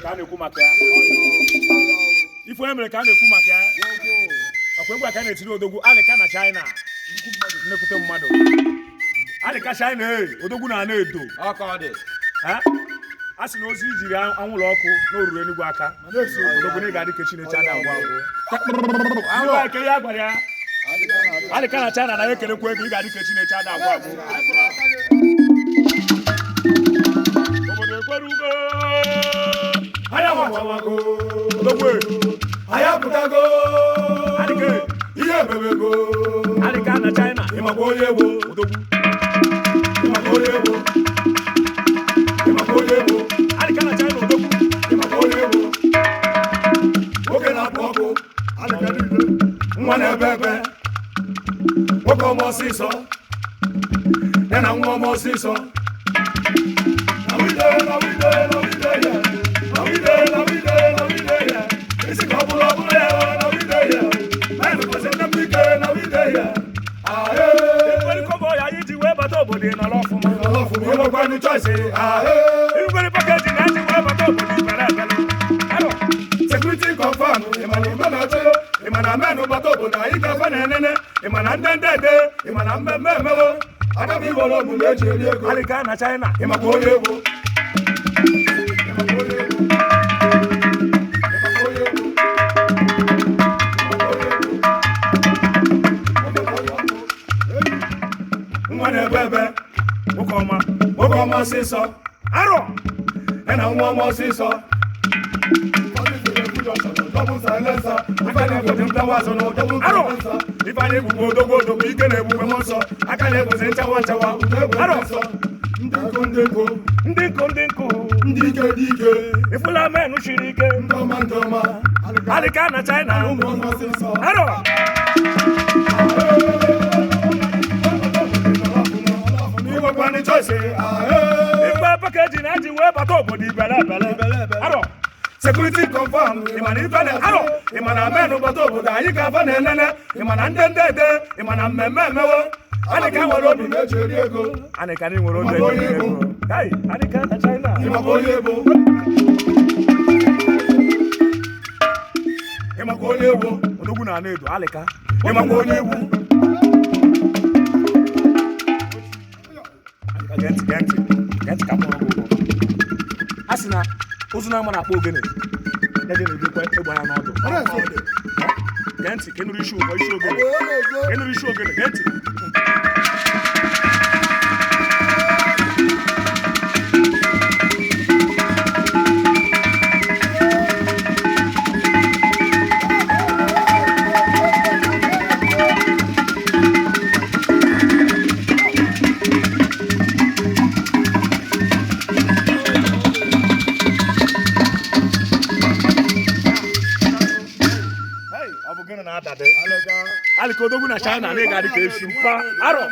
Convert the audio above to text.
ka na-ekwu maka ya ife onye mere ka na-ekwu maka ya ọkwa egwu aka na-etiri odogwu alịka na China nnekwute mmadụ alịka China odogwu na edo a sị na ozi ijiri anwụrụ ọkụ n'oruru Enugu aka odogwu na ị ga-adị ka Chineke ada agwa agwụ eke ya gwara ya alịka na China na ya ekelekwa ego ị ga-adị ka Chineke ada agwa agwụ obodo ekwere ugo aya wachawago odogwu aya pụtago alịka ihe ebebego alịka na China ịmakwa onye egbo odogwu ịmakwa onye egbo ịmakwa onye egbo alịka na China odogwu ịmakwa onye egbo nwoke na-apụ ọkụ alịka niile nwa na-ebe ebe nwoke ọma ọsịsọ ya na nwa ọma ọsịsọ isi ka ọ bụrụ ọbụla ya na wide ya na-emekwasị nnekwu ike na wide ya ikwerikọbọ ya iji wee bata obodo nọrọ ọfụma ịnwekwanụ choice ikweri pakeji na iji wee bata obodo ibere ebele sekuriti confam ịmana ime na-achọ ịmana menụ bata obodo anyị ga-afa na enene ịmana ndendede ịmana mmemme emewo aga m iwere omume eji eri ego alịka na China ịmakwa onye egwu nwa na-ebe ebe nwoke ọma ọsịsọ arọ ya na nwa ọma ọsịsọ ife anyị egbugbo odogwu ike na-egbugbe m nsọ aka na-egbozi nchawa arọ ndị nkụ ndị ike ifula menụ shiri ike alịka na China arọ iwekwanụ choice ikpe pakeji na eji wee bata obodo ibele arọ sekuriti confam ịmana ife na arọ ịmana menụ bata obodo anyị ga-afa na enene ịmana ndendede ịmana mmemme emewo alịka nwere obi na-eji eri ego alịka na nwere obi eji eri ego kai alịka na China ịmakwa onye egbo ịmakwa onye egbo odogwu na edo alịka ịmakwa onye egwu gentị ka mụrụ ọgwụgwọ a sị na ozu na-ama na-akpọ ogene eje na-edekwa egbe ya n'ọdụ gentị ka enụrụ isi ogene gentị alịka odogwu na China na ị ga-adị ka efi mpa arọ